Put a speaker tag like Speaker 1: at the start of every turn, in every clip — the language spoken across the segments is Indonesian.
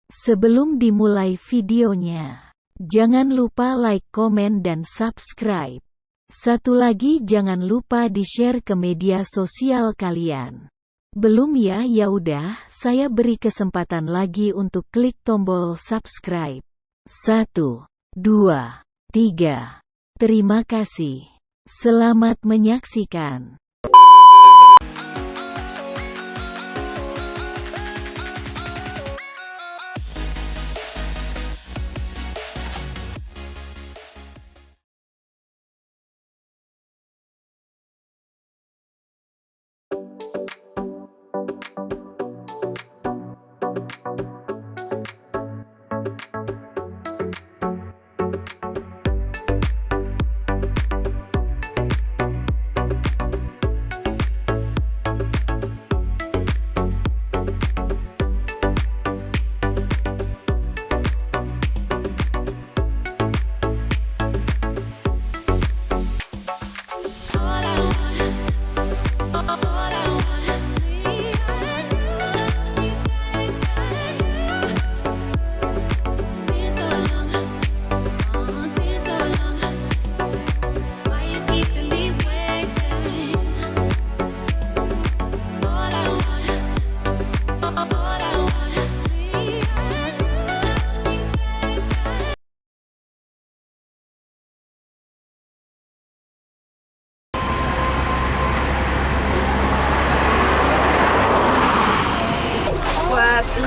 Speaker 1: Sebelum dimulai videonya, jangan lupa like, komen, dan subscribe. Satu lagi, jangan lupa di-share ke media sosial kalian. Belum ya? Ya udah, saya beri kesempatan lagi untuk klik tombol subscribe. 1, 2, 3. Terima kasih. Selamat menyaksikan.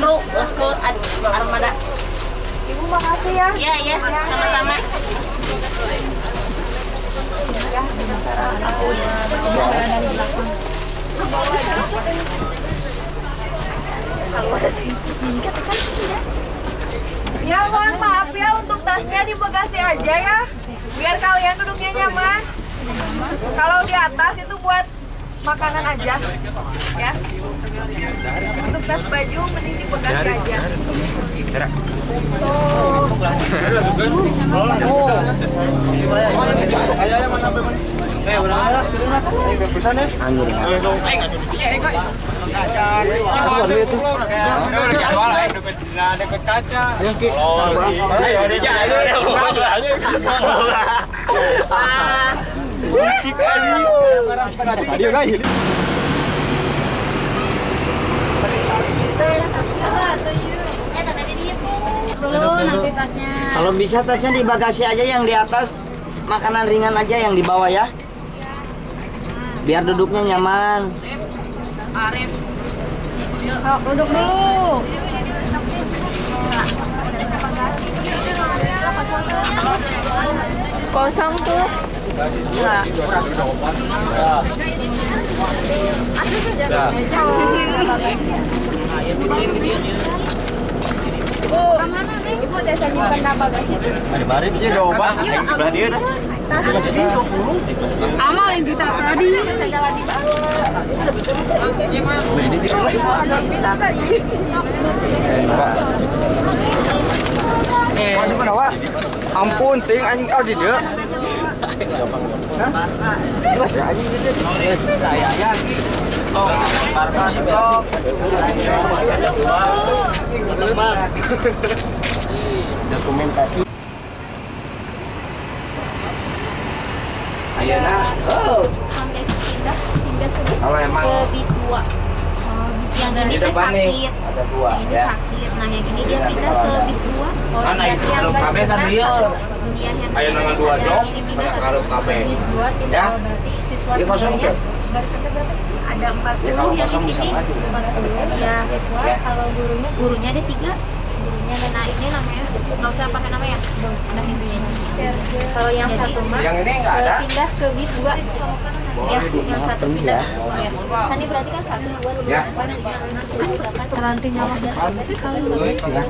Speaker 2: Lu langsung armada.
Speaker 3: Ibu makasih ya.
Speaker 2: Iya, iya, sama-sama.
Speaker 3: Ya, sementara aku bicara dari belakang. Kalau ada tingkat kan ya. Ya, mohon maaf ya untuk tasnya di bagasi aja ya. Biar kalian duduknya nyaman. Kalau di atas itu buat makanan aja. Ya. Untuk tas baju mending di bagasi aja.
Speaker 4: Dulu nanti tasnya.
Speaker 5: Kalau bisa tasnya di bagasi aja, yang di atas makanan ringan aja yang di bawah ya. Biar duduknya nyaman.
Speaker 4: Oh, duduk dulu.
Speaker 3: Kosong tuh. Nah. Ibu desa nyimpen bagasi.
Speaker 6: Mari dia coba. Sebelah dia dah.
Speaker 4: Amal yang kita tadi.
Speaker 6: Ampun, cing anjing di dia. Saya ya. Sok.
Speaker 5: Dokumentasi. Ayeuna. Oh. Kalau emang
Speaker 4: Ke bis 2. Yang ini
Speaker 5: ada
Speaker 4: tuh
Speaker 5: panik,
Speaker 4: sakit.
Speaker 5: ada dua
Speaker 4: Yang ini
Speaker 5: ya.
Speaker 4: sakit. Nah, yang ini dia pindah ke bis 2.
Speaker 5: Mana itu kalau kabeh kan dia. Ayo nangan dua jok, pada karep kabeh.
Speaker 4: Bis 2
Speaker 5: Ya.
Speaker 4: pindah berarti siswa
Speaker 5: Dia kosong
Speaker 4: semuanya
Speaker 5: tuh.
Speaker 4: barisannya berapa? Ada 40
Speaker 5: Ya, kalau
Speaker 4: yang di
Speaker 5: kosong bisa
Speaker 4: sini.
Speaker 5: maju.
Speaker 4: 40 ya siswa.
Speaker 5: Ya.
Speaker 4: Kalau gurunya ada 3. Gurunya ada, nah ini namanya nggak usah pakai nama ya. Udah intinya. Kalau yang satu mah
Speaker 5: Yang ini enggak ada.
Speaker 4: pindah ke bis 2. Ya, yang satu
Speaker 5: Permisi
Speaker 4: pindah
Speaker 5: ya.
Speaker 4: ke 2 ya. Tadi berarti kan 1, 2, 3,
Speaker 5: Ya.
Speaker 4: 4. Karantina waktu
Speaker 5: Ya.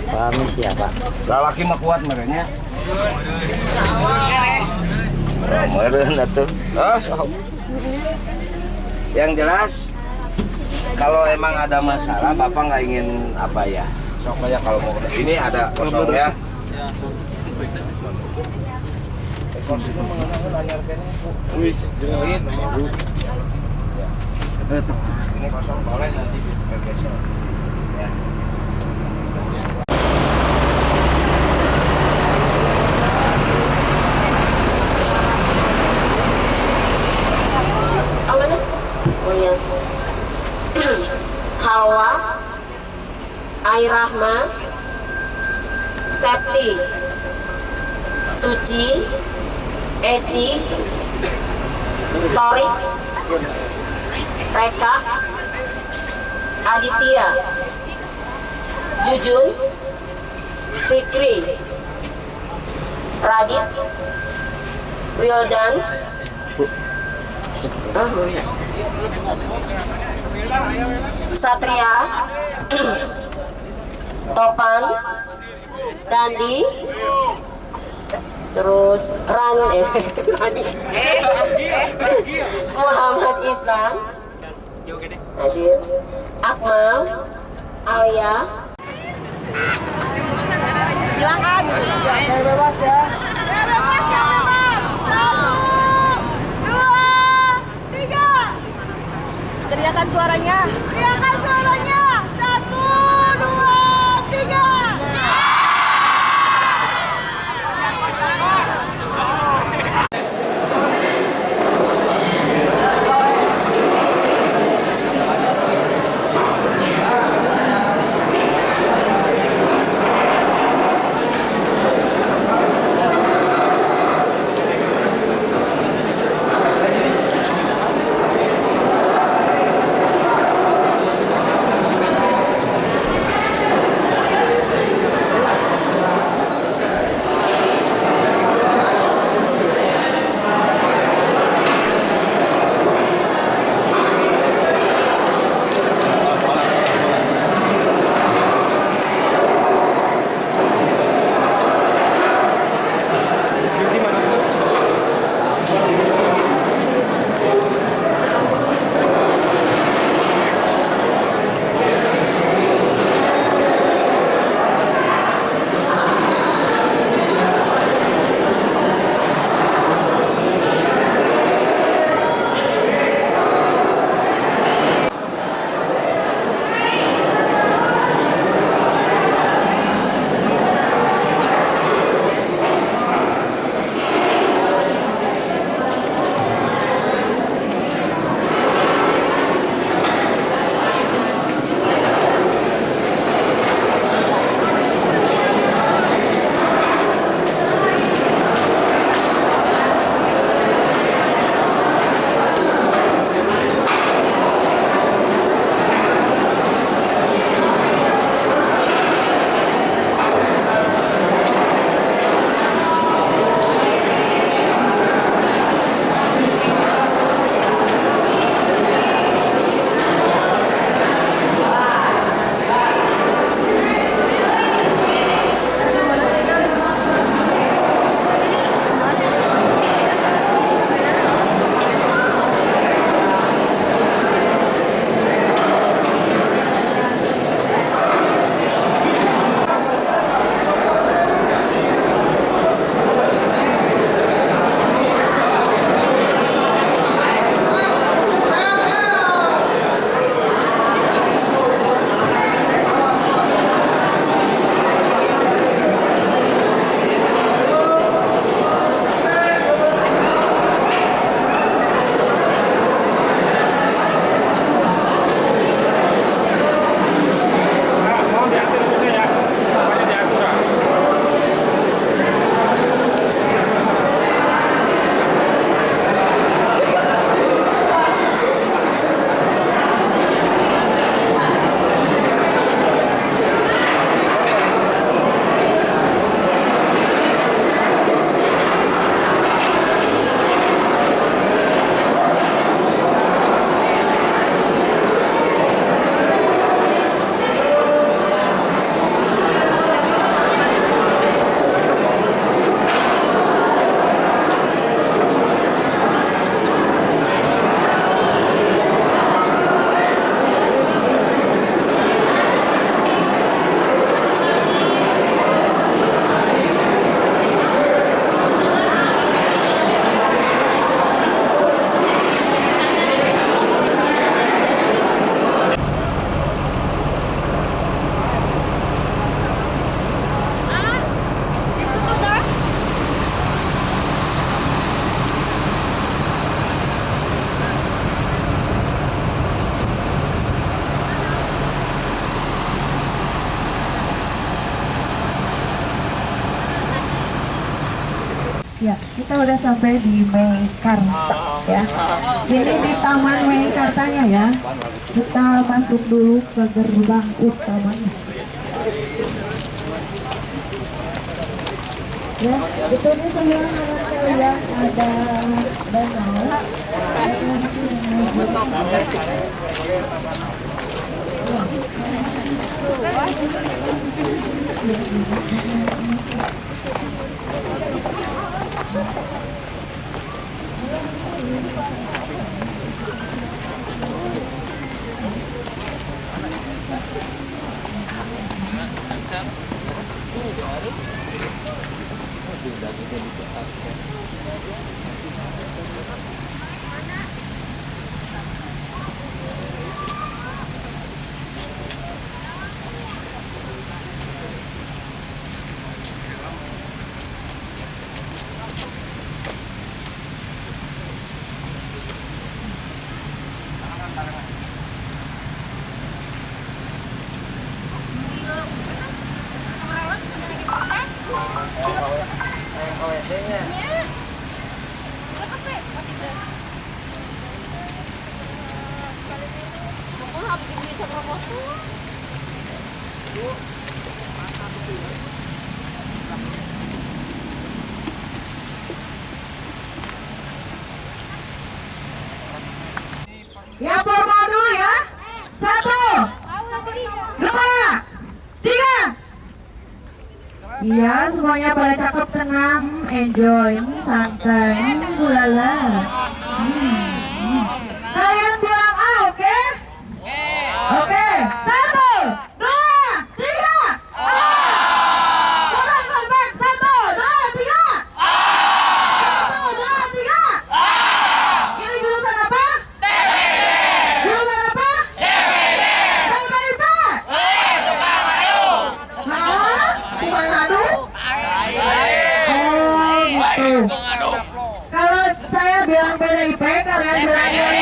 Speaker 5: Permisi ya, Pak. Lalaki mah kuat merenya. Meren atuh. Yang jelas kalau emang ada masalah, Bapak nggak ingin apa ya? Sok aja kalau mau. Ini ada kosong ya. Kursinya mengenai lanyar kene. Wis, jerit. Ini kosong boleh nanti digeser. Ya.
Speaker 7: Airahma, Septi, Suci, Eci, Torik, Reka, Aditya, Jujun, Fikri, Radit, Wildan, Satria, Topan, Dandi, terus Rani, Muhammad Islam, hadir, Akmal, Alia,
Speaker 3: Silakan. Bebas ya. Bebas ya, bebas. 1, 2, 3. Teriakan suaranya. Teriakan suaranya. 1, 2, 3. Ya, kita udah sampai di Meikarta ya. Ini di Taman Meikartanya ya. Kita masuk dulu ke gerbang utamanya. Ya, di sini sebelah kanan saya ada danau. Ya, berdoa dulu ya. 1, 2, 3. Iya, semuanya pada cakep, tenang, enjoy, santai, ulala. Kalian bilang A, oke? Oke, 1, 2, 3. Coba baik, 1, 2, 3. 1, 2, 3. Ini jurusan apa? Jurusan apa? DPIP. Tukang madu. Hah? Tukang madu? Oh, gitu. Kalau saya bilang PDIP, kalian bilang DPIB.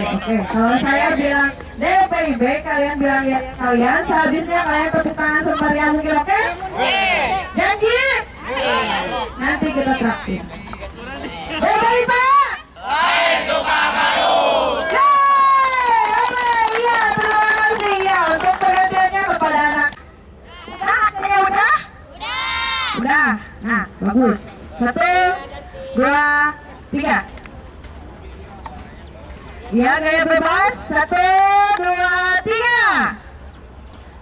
Speaker 3: Oke, kalau saya bilang DPIB, kalian bilang ya kalian. Sehabisnya kalian tepuk tangan sembari mungkin, oke? Janji? Nanti kita traktir. DPIB. Tukang madu. Iya, terima kasih ya untuk perhatiannya kepada anak. Akhirnya udah? Udah. Nah, bagus. 1, 2, 3. Ya, gaya bebas. 1, 2, 3.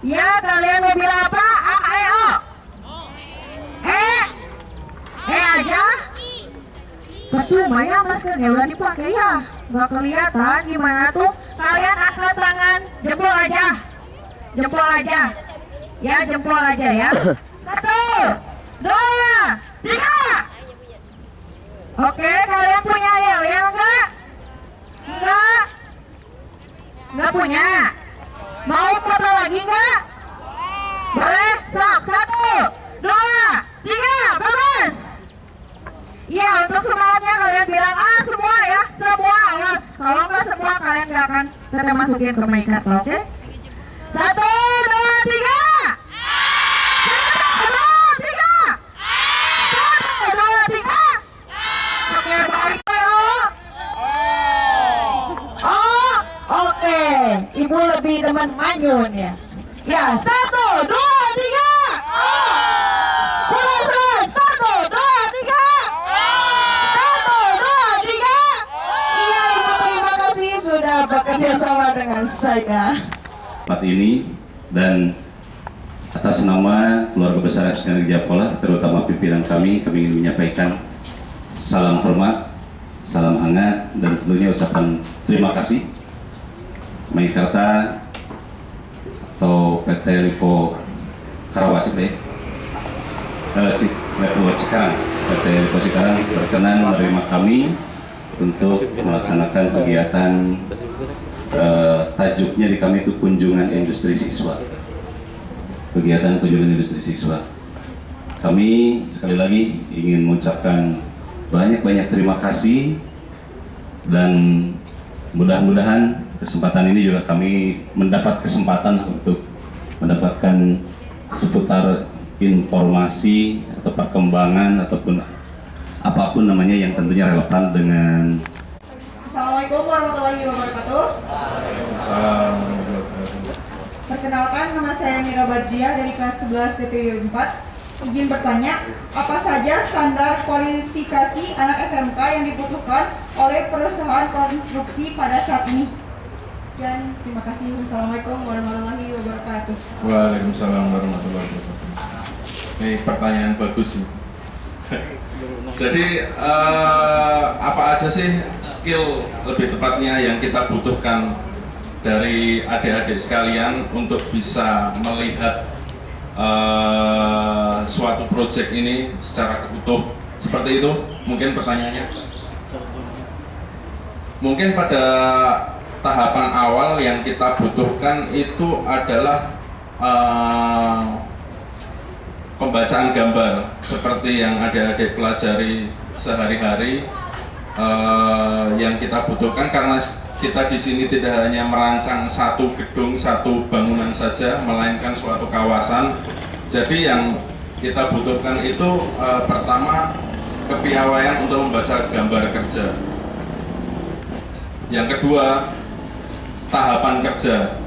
Speaker 3: Ya, kalian mau bilang apa? A, E, O. E aja. Percuma ya, maskernya udah dipakai ya. Gak kelihatan gimana tuh. Kalian angkat tangan, jempol aja. Jempol aja. Ya, jempol aja ya. 1, 2, 3. Oke, kalian punya yel-yel enggak? Enggak punya. Mau foto lagi enggak? Boleh? Sok, 1, 2, 3, bebas. Iya, untuk semangatnya kalian bilang semua ya, semua, awas. Kalau enggak semua kalian enggak akan kita masukin ke Meikarta, oke? 1, 2, 3. 1, 2, 3. 1, 2, 3. Oke, baik. Oke, ibu lebih demen manyun ya. Ya, 1, 2, 3. Pulang 1, 2, 3. 1, 2, 3. Iya, ibu terima kasih sudah bekerja sama dengan saya.
Speaker 8: Tempat ini dan atas nama keluarga besar FSK Negeri Japola, terutama pimpinan kami ingin menyampaikan salam hormat, salam hangat, dan tentunya ucapan terima kasih Meikarta atau PT Lipo Karawaci Lipo Cikarang, PT Lipo Cikarang berkenan menerima kami untuk melaksanakan kegiatan tajuknya di kami itu kunjungan industri siswa. Kegiatan kunjungan industri siswa. Kami sekali lagi ingin mengucapkan banyak-banyak terima kasih dan mudah-mudahan kesempatan ini juga kami mendapat kesempatan untuk mendapatkan seputar informasi atau perkembangan ataupun apapun namanya yang tentunya relevan dengan.
Speaker 3: Assalamualaikum warahmatullahi wabarakatuh. Perkenalkan, nama saya Mira Badriah dari kelas 11 TPW 4. Izin bertanya, apa saja standar kualifikasi anak SMK yang dibutuhkan oleh perusahaan konstruksi pada saat ini? Sekian, terima kasih. Wassalamualaikum warahmatullahi wabarakatuh.
Speaker 9: Waalaikumsalam warahmatullahi wabarakatuh. Ini pertanyaan bagus. Jadi apa aja sih skill lebih tepatnya yang kita butuhkan dari adik-adik sekalian untuk bisa melihat suatu proyek ini secara utuh, seperti itu mungkin pertanyaannya. Mungkin pada tahapan awal yang kita butuhkan itu adalah pembacaan gambar seperti yang adik-adik pelajari sehari-hari. Yang kita butuhkan karena kita di sini tidak hanya merancang satu gedung, satu bangunan saja, melainkan suatu kawasan. Jadi yang kita butuhkan itu pertama kepiawaian untuk membaca gambar kerja. Yang kedua, tahapan kerja.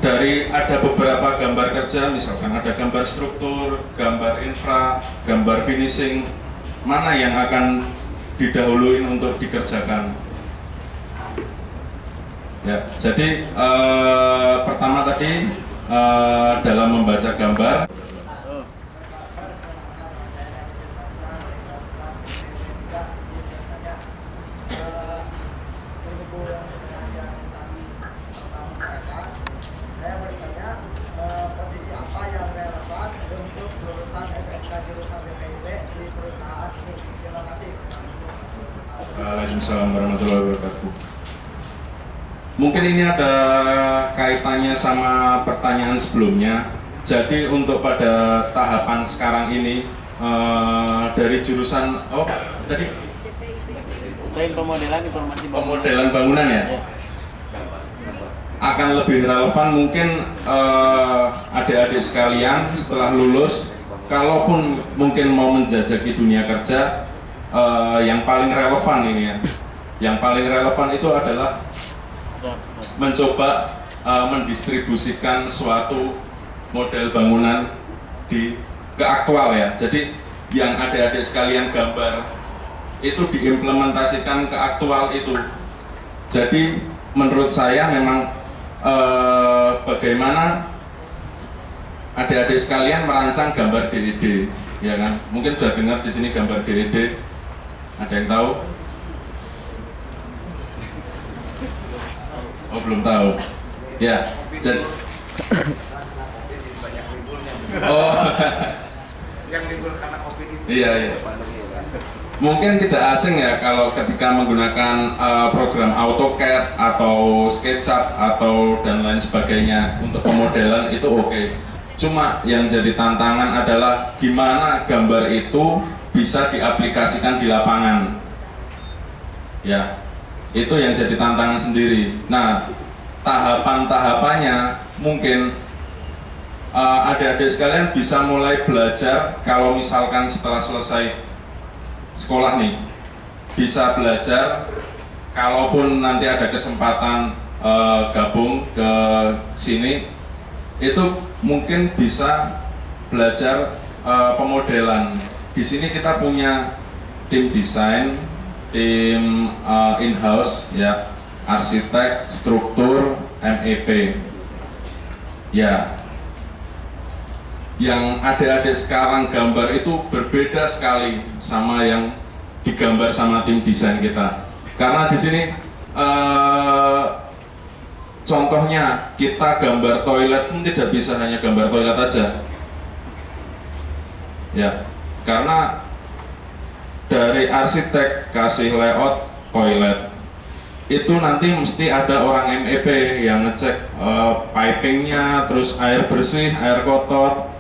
Speaker 9: Dari ada beberapa gambar kerja, misalkan ada gambar struktur, gambar infra, gambar finishing, mana yang akan didahuluin untuk dikerjakan. Ya, jadi pertama tadi dalam membaca gambar.
Speaker 10: Posisi apa yang relevan untuk lulusan SMK jurusan BPIB di perusahaan ini? Terima kasih.
Speaker 9: Waalaikumsalam warahmatullahi wabarakatuh. Mungkin ini ada kaitannya sama pertanyaan sebelumnya. Jadi untuk pada tahapan sekarang ini dari jurusan tadi
Speaker 6: Saya pemodelan informasi bangunan.
Speaker 9: pemodelan bangunan ya, akan lebih relevan mungkin adik-adik sekalian setelah lulus, kalaupun mungkin mau menjajaki dunia kerja, yang paling relevan ini ya, yang paling relevan itu adalah mencoba mendistribusikan suatu model bangunan ke aktual ya. Jadi yang adik-adik sekalian gambar itu diimplementasikan ke aktual itu. Jadi menurut saya memang bagaimana adik-adik sekalian merancang gambar DED, ya kan? Mungkin sudah dengar di sini gambar DED. Ada yang tahu? Oh, belum tahu. Ya, jadi oh,
Speaker 5: Yang libur karena COVID itu.
Speaker 9: iya. Mungkin tidak asing ya kalau ketika menggunakan program AutoCAD atau SketchUp atau dan lain sebagainya untuk pemodelan itu oke. Cuma yang jadi tantangan adalah gimana gambar itu bisa diaplikasikan di lapangan. Ya, itu yang jadi tantangan sendiri. Nah, tahapan-tahapannya mungkin adik-adik sekalian bisa mulai belajar kalau misalkan setelah selesai sekolah nih, bisa belajar, kalaupun nanti ada kesempatan gabung ke sini, itu mungkin bisa belajar pemodelan. Di sini kita punya tim desain, tim in-house ya, arsitek, struktur, MEP. Ya, yang adik-adik sekarang gambar itu berbeda sekali sama yang digambar sama tim desain kita. Karena di sini contohnya kita gambar toilet pun tidak bisa hanya gambar toilet aja. Ya, karena dari arsitek kasih layout toilet, itu nanti mesti ada orang MEP yang ngecek pipingnya, terus air bersih, air kotor,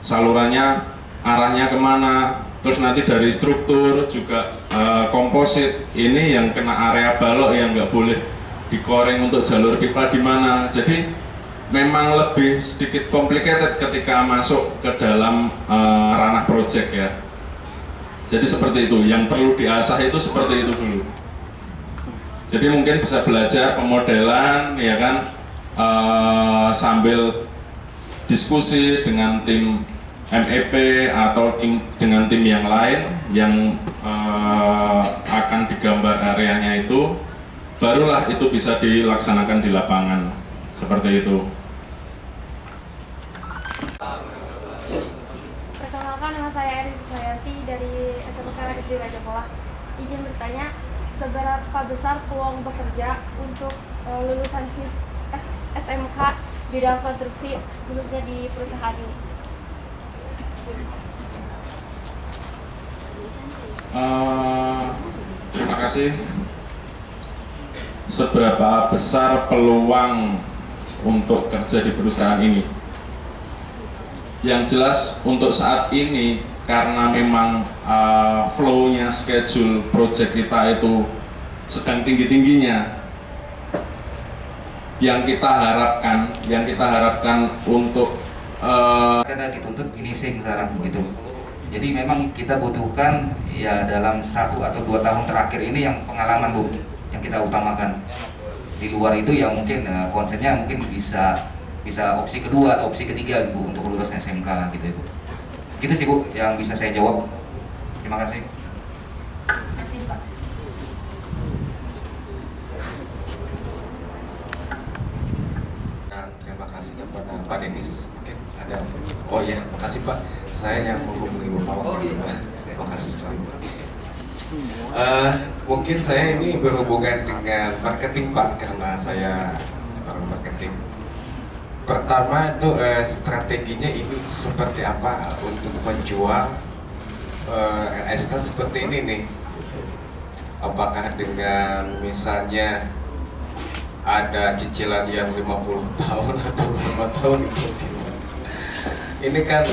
Speaker 9: salurannya arahnya kemana, terus nanti dari struktur juga komposit ini yang kena area balok yang nggak boleh decoring untuk jalur pipa di mana. Jadi memang lebih sedikit complicated ketika masuk ke dalam ranah project ya. Jadi seperti itu, yang perlu diasah itu seperti itu dulu. Jadi mungkin bisa belajar pemodelan ya kan, sambil diskusi dengan tim MEP atau dengan tim yang lain yang akan digambar areanya itu, barulah itu bisa dilaksanakan di lapangan seperti itu.
Speaker 11: Perkenalkan, nama saya Eris Sayati dari SMK Negeri Raja Polah. Izin bertanya, seberapa besar peluang bekerja untuk lulusan SMK bidang konstruksi khususnya di perusahaan ini?
Speaker 9: Terima kasih. Seberapa besar peluang untuk kerja di perusahaan ini? Yang jelas untuk saat ini karena memang flow-nya schedule project kita itu sedang tinggi-tingginya. Yang kita harapkan untuk
Speaker 12: karena dituntut finishing sekarang begitu. Jadi memang kita butuhkan ya dalam 1 atau 2 tahun terakhir ini yang pengalaman Bu, yang kita utamakan. Di luar itu ya mungkin konsepnya mungkin bisa opsi kedua atau opsi ketiga Bu untuk lulus SMK gitu Bu. Gitu sih Bu yang bisa saya jawab. Terima kasih.
Speaker 11: Terima kasih Pak.
Speaker 13: Terima kasih kepada Pak Denis. Mungkin ada. Oh ya, makasih Pak. Saya yang menghubungi Bapak waktu itu. Terima kasih sekali. Mungkin saya ini berhubungan dengan marketing Pak, karena saya orang marketing. Pertama itu strateginya ini seperti apa untuk menjual LST seperti ini nih? Apakah dengan misalnya ada cicilan yang 50 tahun atau 5 tahun itu? Ini kan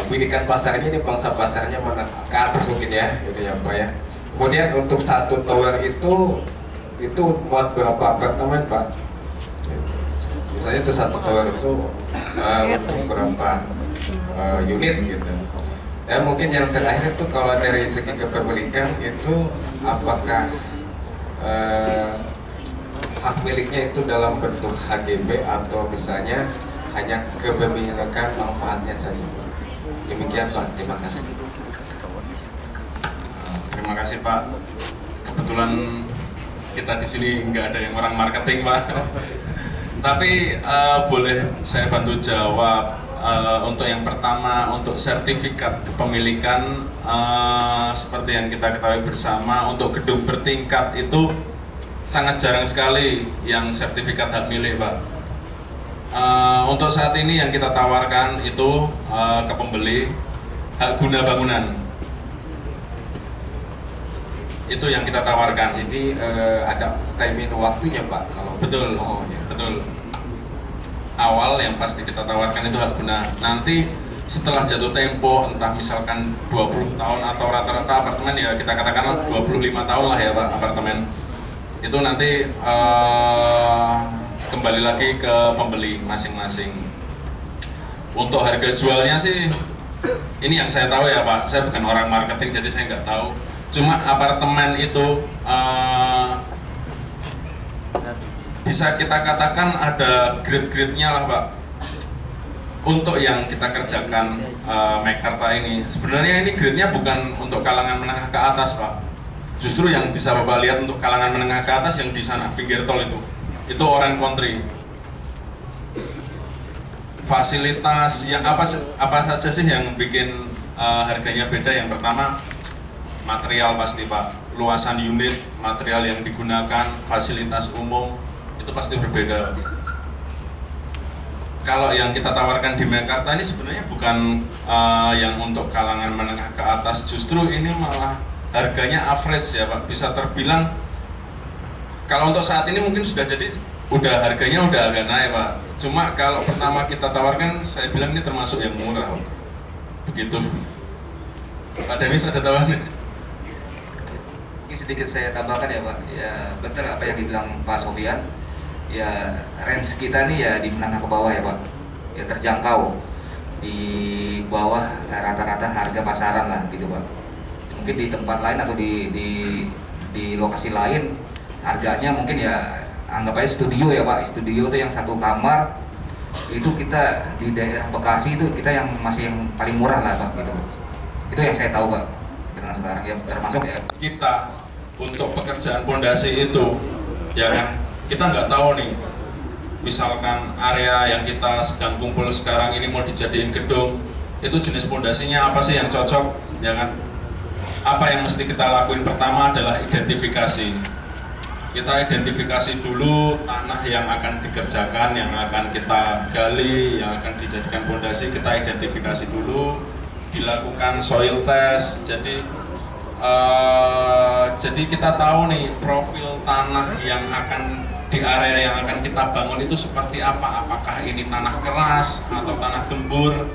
Speaker 13: bidikan pasarnya ini pangsa pasarnya mana ke atas mungkin ya, gitu ya Pak ya. Kemudian untuk 1 tower itu muat berapa apartemen Pak? Misalnya itu 1 tower itu untuk berapa unit gitu. Dan mungkin yang terakhir itu kalau dari segi kepemilikan itu apakah hak miliknya itu dalam bentuk HGB atau misalnya hanya kepemilikan manfaatnya saja. Demikian Pak, terima kasih.
Speaker 9: Terima kasih Pak. Kebetulan kita di sini nggak ada yang orang marketing Pak. Tapi boleh saya bantu jawab. Untuk yang pertama, untuk sertifikat kepemilikan seperti yang kita ketahui bersama, untuk gedung bertingkat itu sangat jarang sekali yang sertifikat hak milik Pak. Untuk saat ini yang kita tawarkan itu ke pembeli hak guna bangunan. Itu yang kita tawarkan.
Speaker 13: Jadi ada timing waktunya Pak kalau
Speaker 9: betul. Oh, ya. Betul. Awal yang pasti kita tawarkan itu hak guna. Nanti setelah jatuh tempo, entah misalkan 20 tahun atau rata-rata apartemen ya kita katakan 25 tahun lah ya Pak apartemen. Itu nanti kembali lagi ke pembeli masing-masing. Untuk harga jualnya sih, ini yang saya tahu ya Pak, saya bukan orang marketing jadi saya nggak tahu. Cuma apartemen itu bisa kita katakan ada grade-grade-nya lah Pak. Untuk yang kita kerjakan Mekarta ini, sebenarnya ini grade-nya bukan untuk kalangan menengah ke atas Pak. Justru yang bisa Bapak lihat untuk kalangan menengah ke atas yang di sana, pinggir tol itu orang country. Fasilitas yang apa saja sih yang bikin harganya beda? Yang pertama material pasti Pak, luasan unit, material yang digunakan, fasilitas umum itu pasti berbeda. Kalau yang kita tawarkan di Mekarta ini sebenarnya bukan yang untuk kalangan menengah ke atas, justru ini malah harganya average ya Pak, bisa terbilang kalau untuk saat ini mungkin harganya udah agak naik Pak. Cuma kalau pertama kita tawarkan, saya bilang ini termasuk yang murah Pak. Begitu. Pak Denis ada tawaran?
Speaker 12: sedikit saya tambahkan ya Pak. Ya betul apa yang dibilang Pak Sofian. Ya range kita nih ya di menengah ke bawah ya Pak. Ya terjangkau di bawah rata-rata harga pasaran lah gitu Pak. Mungkin di tempat lain atau di lokasi lain harganya mungkin ya anggap aja studio ya Pak. Studio itu yang satu kamar itu kita di daerah Bekasi itu kita yang masih yang paling murah lah Pak gitu. Itu yang saya tahu Pak. Dengan sekarang ya termasuk ya
Speaker 9: kita untuk pekerjaan pondasi itu ya kan kita nggak tahu nih misalkan area yang kita sedang kumpul sekarang ini mau dijadiin gedung itu jenis pondasinya apa sih yang cocok ya kan. Apa yang mesti kita lakuin pertama adalah identifikasi. Kita identifikasi dulu tanah yang akan dikerjakan, yang akan kita gali, yang akan dijadikan pondasi, kita identifikasi dulu, dilakukan soil test. Jadi kita tahu nih profil tanah yang akan di area yang akan kita bangun itu seperti apa. Apakah ini tanah keras atau tanah gembur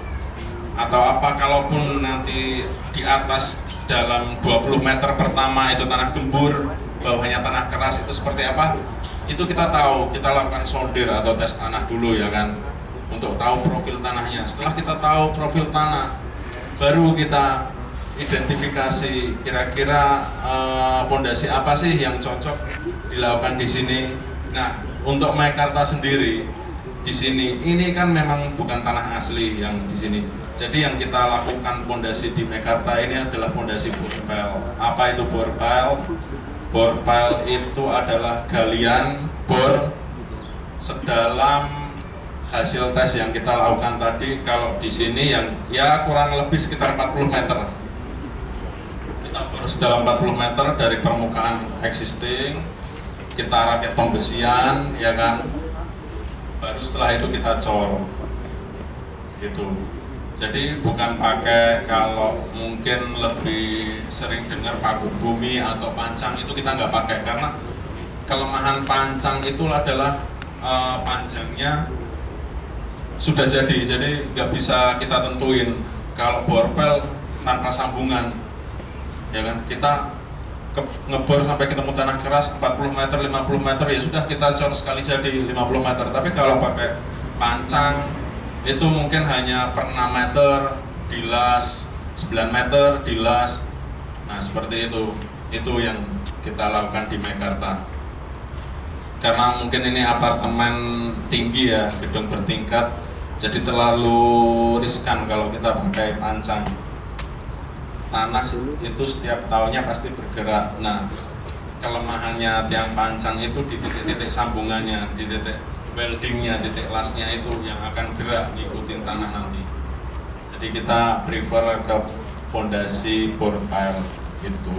Speaker 9: atau apa. Kalaupun nanti di atas dalam 20 meter pertama itu tanah gembur, bawahnya tanah keras, itu seperti apa? Itu kita tahu, kita lakukan sondir atau tes tanah dulu ya kan, untuk tahu profil tanahnya. Setelah kita tahu profil tanah, baru kita identifikasi kira-kira pondasi apa sih yang cocok dilakukan di sini. Nah, untuk Meikarta sendiri di sini ini kan memang bukan tanah asli yang di sini. Jadi yang kita lakukan pondasi di Meikarta ini adalah pondasi borpel. Apa itu borpel? Borpel itu adalah galian bor sedalam hasil tes yang kita lakukan tadi. Kalau di sini yang ya kurang lebih sekitar 40 meter. Kita bor sedalam 40 meter dari permukaan existing. Kita rakit pembesian, ya kan. Baru setelah itu kita cor. Gitu. Jadi bukan pakai, kalau mungkin lebih sering dengar paku bumi atau pancang, itu kita nggak pakai karena kelemahan pancang itu adalah panjangnya sudah jadi nggak bisa kita tentuin. Kalau borpel tanpa sambungan, ya kan, kita ngebor sampai ketemu tanah keras 40 meter, 50 meter, ya sudah kita cor sekali jadi 50 meter. Tapi kalau pakai pancang itu mungkin hanya per 6 meter dilas, 9 meter dilas. Nah seperti itu yang kita lakukan di Meikarta. Karena mungkin ini apartemen tinggi ya, gedung bertingkat, jadi terlalu riskan kalau kita pakai pancang. Tanah itu setiap tahunnya pasti bergerak. Nah kelemahannya tiang pancang itu di titik-titik sambungannya, di titik weldingnya, titik lasnya itu yang akan gerak ngikutin tanah nanti. Jadi kita prefer ke pondasi borpel gitu.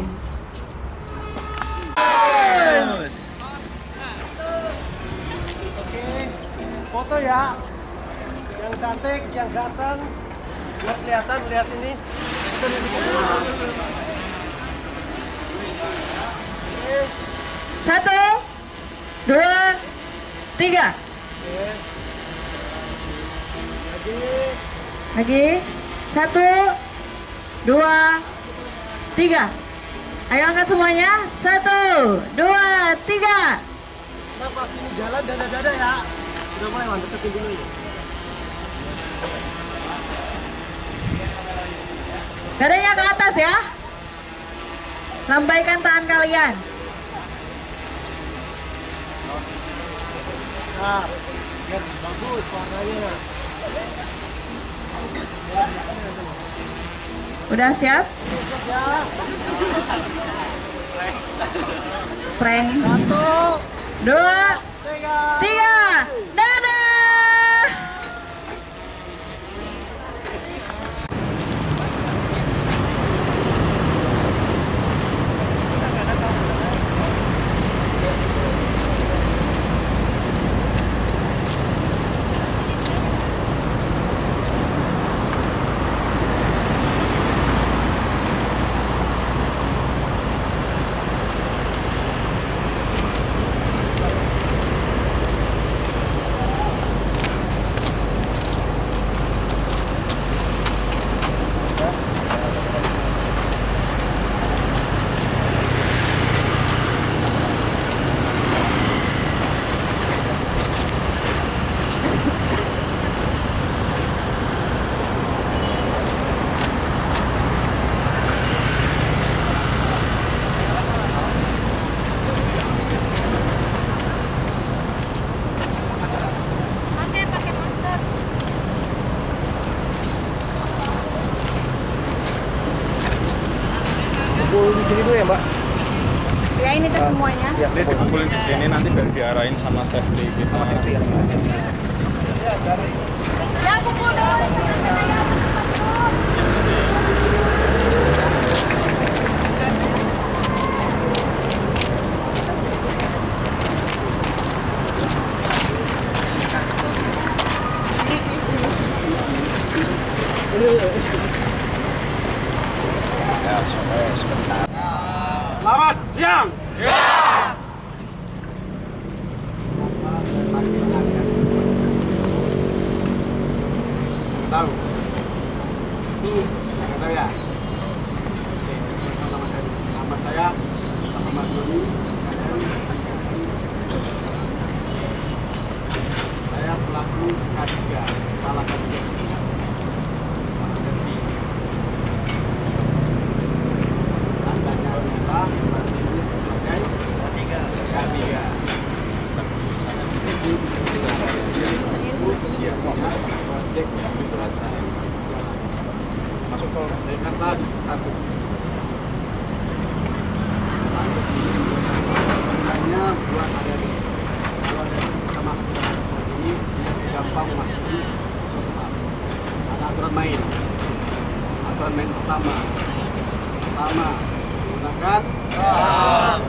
Speaker 10: Oke, foto ya. Yang cantik, yang ganteng, biar kelihatan, lihat ini.
Speaker 3: Satu, dua, tiga. Lagi. Satu, dua, tiga. Ayo angkat semuanya. Satu, dua, tiga.
Speaker 10: Nah, pas ini jalan dada-dada ya. Udah mulai deketin dulu ya.
Speaker 3: Dadanya ke atas ya. Lambaikan tangan kalian.
Speaker 10: Nah, biar bagus warnanya.
Speaker 3: Udah siap? Prank.
Speaker 10: Satu,
Speaker 3: dua, tiga. Dadah.
Speaker 4: Ya ini tuh semuanya.
Speaker 9: Ini dikumpulin di sini nanti baru diarahin sama safety kita.
Speaker 4: Yang 10.
Speaker 5: Ya, sebentar.
Speaker 6: Selamat siang. Siang.
Speaker 10: Tahu. Jangan tahu ya. Oke, nama saya Muhammad Doni. Saya selaku K3, kepala K3. Tandanya lupa, berarti ini sebagai K3. Project masuk tol Jakarta di satu. Hanya buat ada di kalau ada sama ini gampang memasuki. Ada aturan main. Aturan main pertama menggunakan helm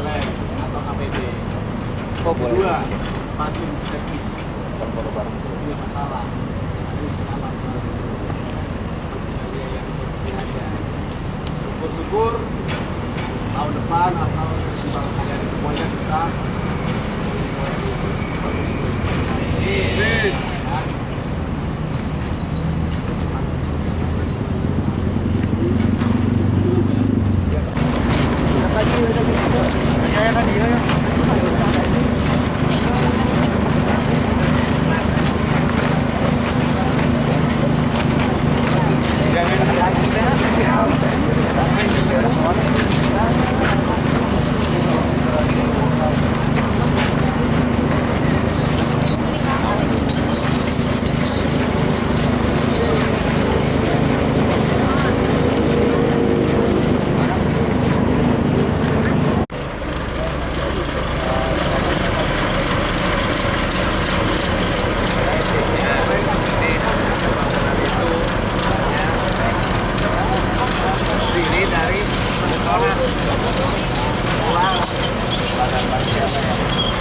Speaker 10: atau APD. Kedua, sepatu safety. Punya masalah. Syukur-syukur tahun depan atau kalian semuanya bisa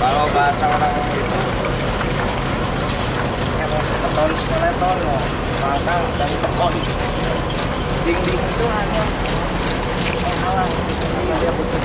Speaker 5: kalau bahasa orang itu skeleton, pangkal dan tekon. Dinding itu hanya alam, dia butuh.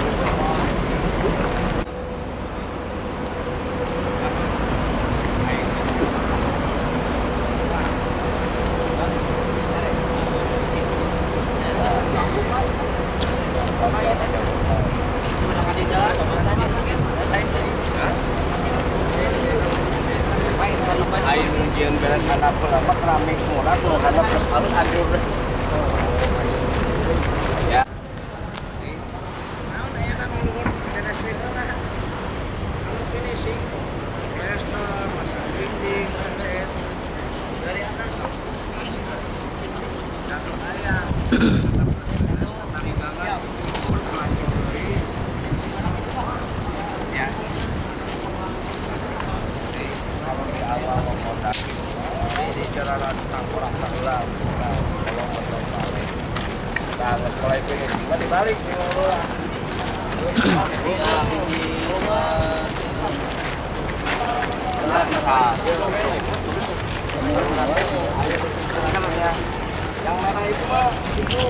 Speaker 5: Ayo ujian beres anak apa keramik murah tuh karena terus harus hancur deh. Ya. Mulai pengen dibalik nih orang. Yang merah itu mah itu.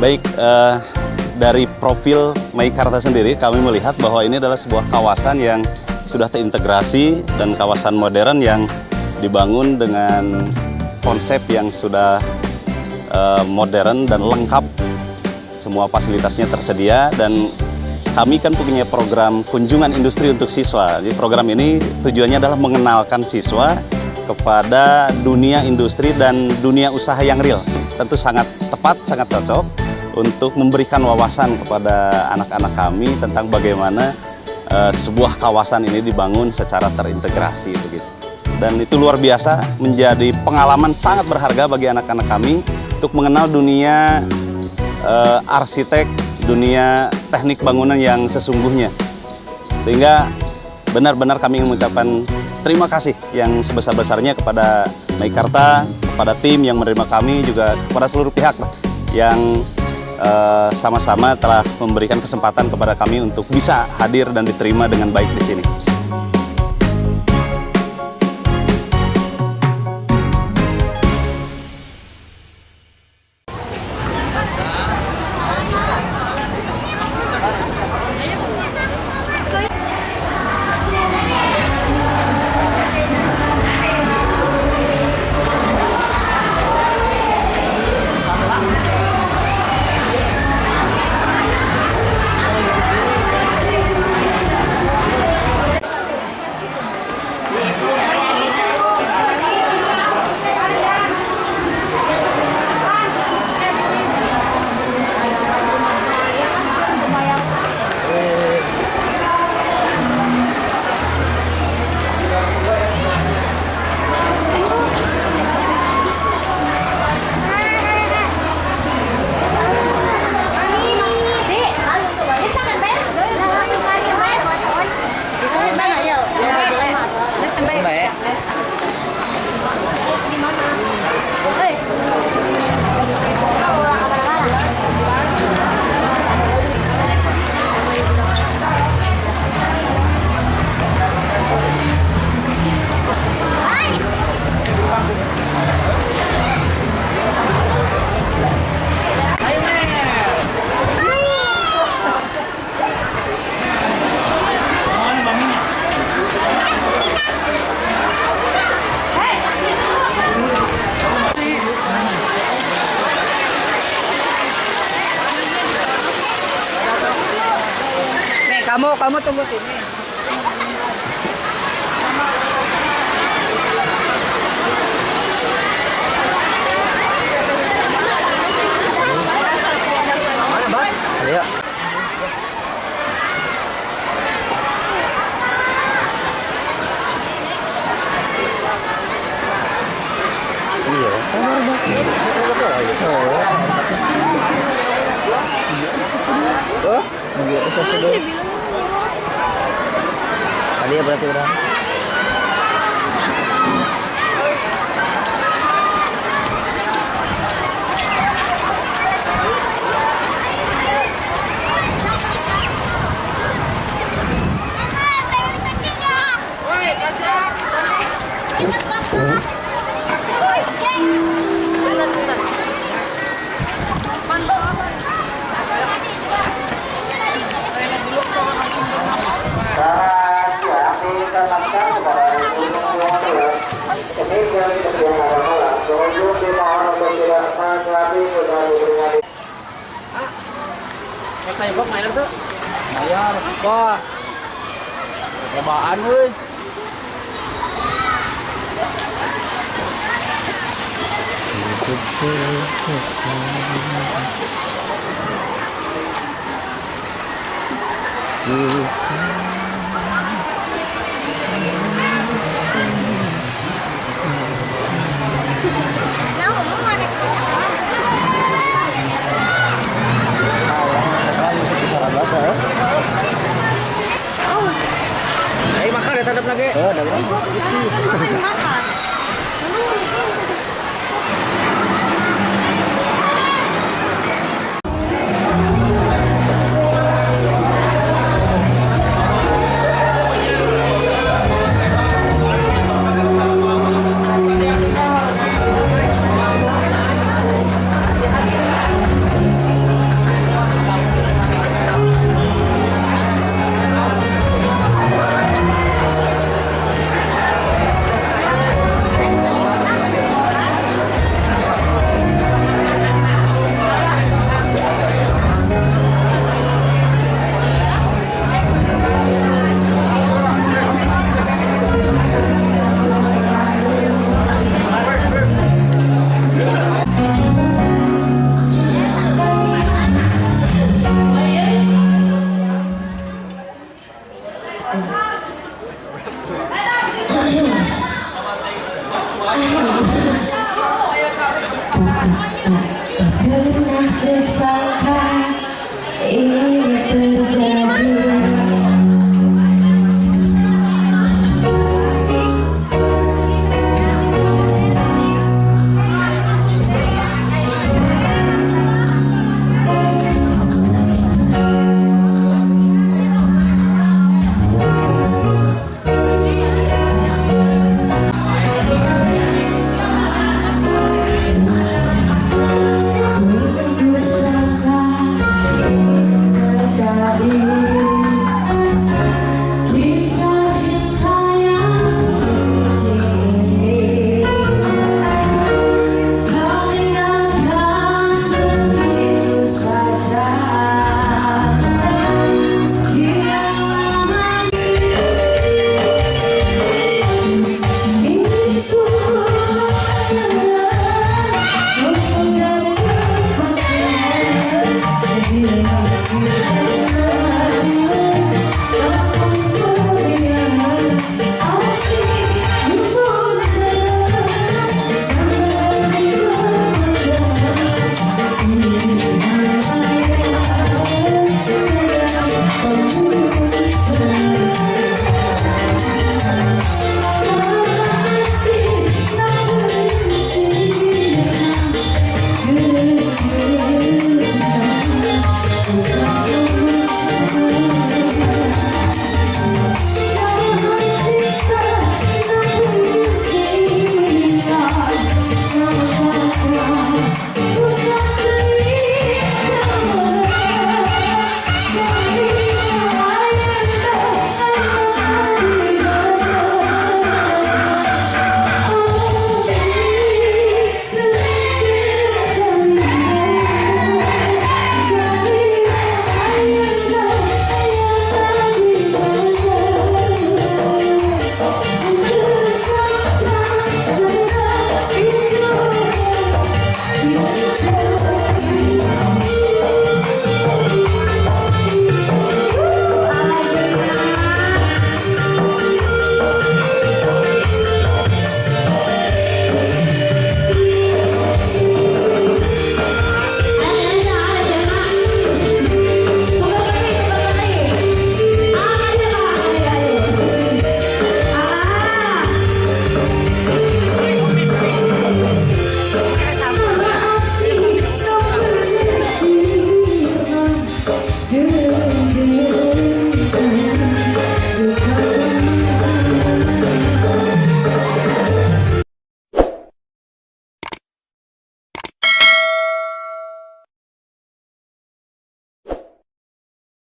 Speaker 14: Baik, dari profil Meikarta sendiri, kami melihat bahwa ini adalah sebuah kawasan yang sudah terintegrasi dan kawasan modern yang dibangun dengan konsep yang sudah modern dan lengkap. Semua fasilitasnya tersedia dan kami kan punya program kunjungan industri untuk siswa. Jadi program ini tujuannya adalah mengenalkan siswa kepada dunia industri dan dunia usaha yang real. Tentu sangat tepat, sangat cocok untuk memberikan wawasan kepada anak-anak kami tentang bagaimana sebuah kawasan ini dibangun secara terintegrasi begitu. Dan itu luar biasa, menjadi pengalaman sangat berharga bagi anak-anak kami untuk mengenal dunia arsitek, dunia teknik bangunan yang sesungguhnya. Sehingga benar-benar kami mengucapkan terima kasih yang sebesar-besarnya kepada Meikarta, kepada tim yang menerima kami, juga kepada seluruh pihak yang sama-sama telah memberikan kesempatan kepada kami untuk bisa hadir dan diterima dengan baik di sini.
Speaker 3: Kamu tunggu sini.
Speaker 5: Ayo. Iya. Oh, bisa sudah. Tadi ya berarti udah.
Speaker 10: Kayak kok bayar tuh? Bayar. Wah. Percobaan weh. Makan ya, tadap lagi. Oh, ada berapa?